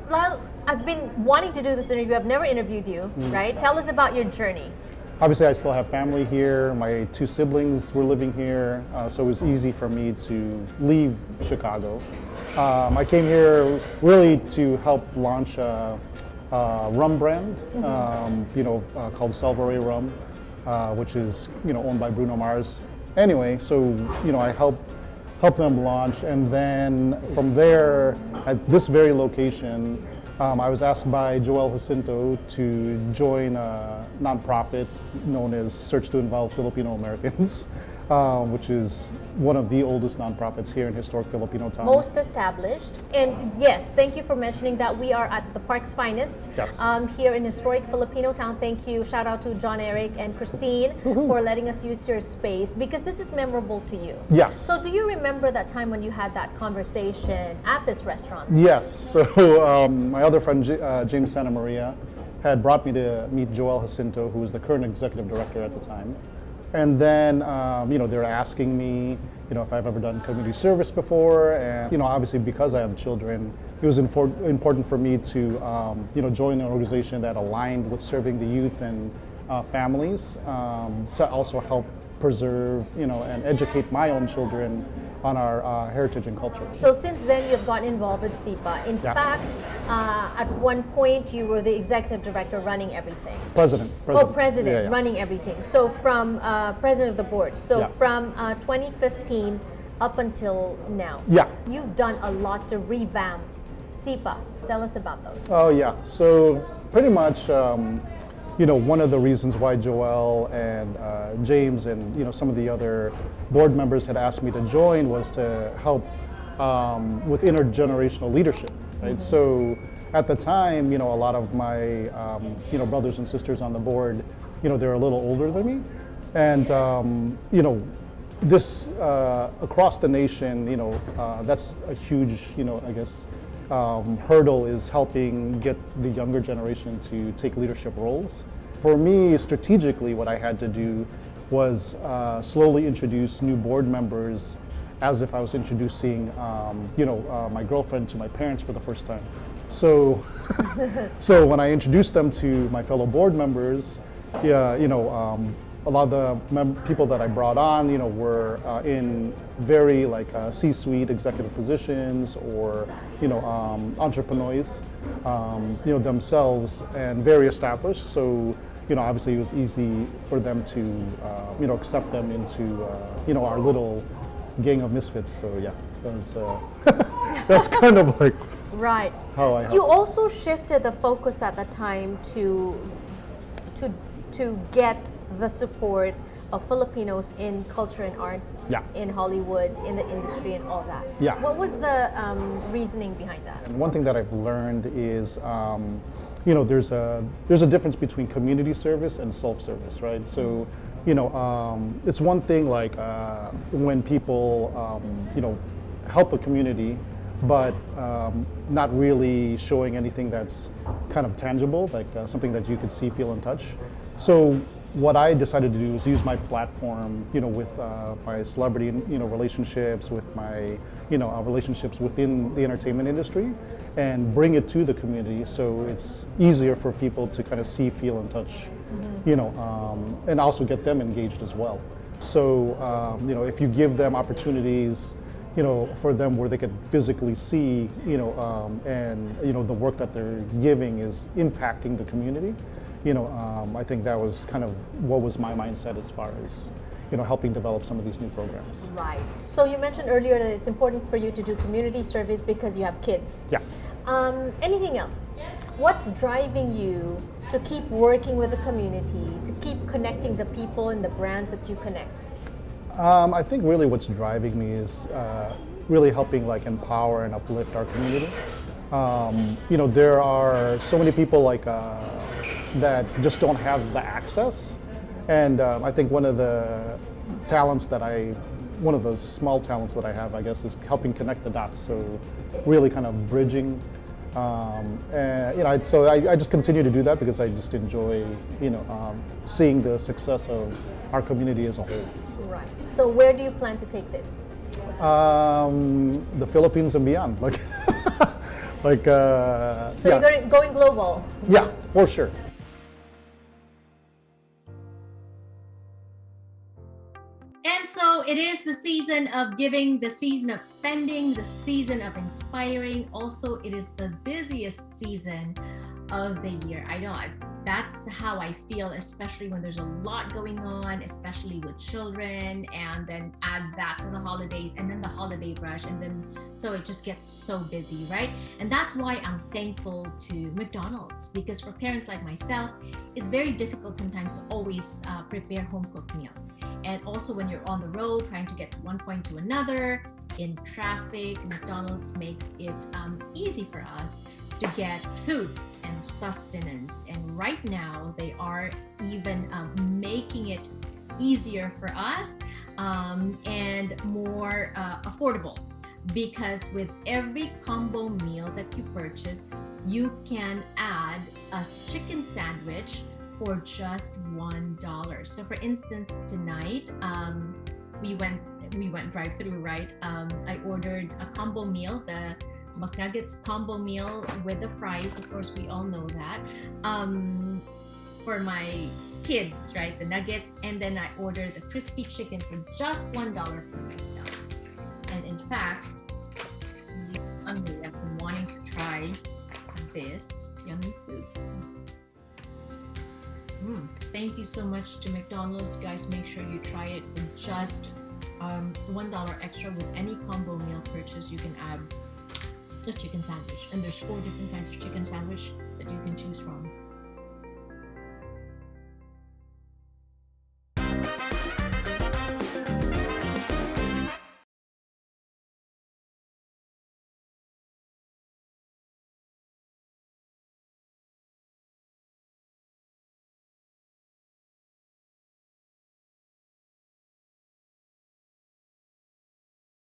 Lyle, I've been wanting to do this interview. I've never interviewed you, right? Tell us about your journey. Obviously, I still have family here. My 2 siblings were living here, so it was easy for me to leave Chicago. I came here really to help launch a rum brand, called Salvore Rum, which is owned by Bruno Mars. Anyway, so I help them launch, and then from there, at this very location, I was asked by Joel Jacinto to join a nonprofit known as Search to Involve Filipino Americans, which is one of the oldest nonprofits here in historic Filipino town. Most established. And yes, thank you for mentioning that we are at the Park's Finest, Yes. Here in historic Filipino town. Thank you. Shout out to John Eric and Christine for letting us use your space, because this is memorable to you. Yes. So do you remember that time when you had that conversation at this restaurant? Yes. So my other friend, James Santa Maria, had brought me to meet Joel Jacinto, who was the current executive director at the time. And then, they were asking me, if I've ever done community service before. And, obviously because I have children, it was important for me to, join an organization that aligned with serving the youth and families, to also help preserve, and educate my own children on our heritage and culture. So since then, you've gotten involved with SIPA. In fact, at one point, you were the executive director running everything. President. President, Yeah. running everything. So from president of the board. So Yeah. from 2015 up until now, Yeah. you've done a lot to revamp SIPA. Tell us about those. Oh yeah, so pretty much, one of the reasons why Joel and James and some of the other board members had asked me to join was to help with intergenerational leadership, right? So at the time, a lot of my brothers and sisters on the board, they're a little older than me, and this across the nation, that's a huge, I guess, hurdle is helping get the younger generation to take leadership roles. For me, strategically, what I had to do was slowly introduce new board members as if I was introducing, my girlfriend to my parents for the first time. So, so when I introduced them to my fellow board members, a lot of the people that I brought on, were in very C-suite executive positions, or entrepreneurs, themselves, and very established. So, obviously it was easy for them to, accept them into, our little gang of misfits. So yeah, that was, that's kind of like Right. how I helped. You also shifted the focus at the time to get the support of Filipinos in culture and arts, Yeah. in Hollywood, in the industry, and all that. Yeah. What was the reasoning behind that? And one thing that I've learned is, there's a difference between community service and self-service, right? So, it's one thing when people, help the community, but not really showing anything that's kind of tangible, something that you could see, feel, and touch. So what I decided to do is use my platform, with my celebrity, relationships, with my, relationships within the entertainment industry, and bring it to the community so it's easier for people to kind of see, feel, and touch, and also get them engaged as well. So, if you give them opportunities, for them where they could physically see, and, the work that they're giving is impacting the community, I think that was kind of what was my mindset as far as, helping develop some of these new programs. Right. So you mentioned earlier that it's important for you to do community service because you have kids. Yeah. Anything else? What's driving you to keep working with the community, to keep connecting the people and the brands that you connect? I think really what's driving me is really helping empower and uplift our community. There are so many people that just don't have the access, and I think one of the small talents that I have, I guess, is helping connect the dots. So really kind of bridging, and so I just continue to do that because I just enjoy seeing the success of our community as a whole. So. Right. So where do you plan to take this? The Philippines and beyond. Like, So yeah. you're going global. Yeah, for sure. And so it is the season of giving, the season of spending, the season of inspiring. Also, it is the busiest season of the year. I know that's how I feel, especially when there's a lot going on, especially with children, and then add that to the holidays and then the holiday rush. And then so it just gets so busy, right? And that's why I'm thankful to McDonald's, because for parents like myself, it's very difficult sometimes to always prepare home cooked meals. And also when you're on the road trying to get from one point to another in traffic, McDonald's makes it easy for us to get food and sustenance. And right now they are even making it easier for us and more affordable, because with every combo meal that you purchase, you can add a chicken sandwich for just $1. So for instance, tonight we went drive-through, right? I ordered a combo meal, the McNuggets combo meal with the fries. Of course, we all know that. For my kids, right? The nuggets, and then I ordered the crispy chicken for just $1 for myself. And in fact, I've been wanting to try this yummy food. Thank you so much to McDonald's, guys. Make sure you try it for just $1 extra with any combo meal purchase. You can add a chicken sandwich, and there's 4 different kinds of chicken sandwich that you can choose from.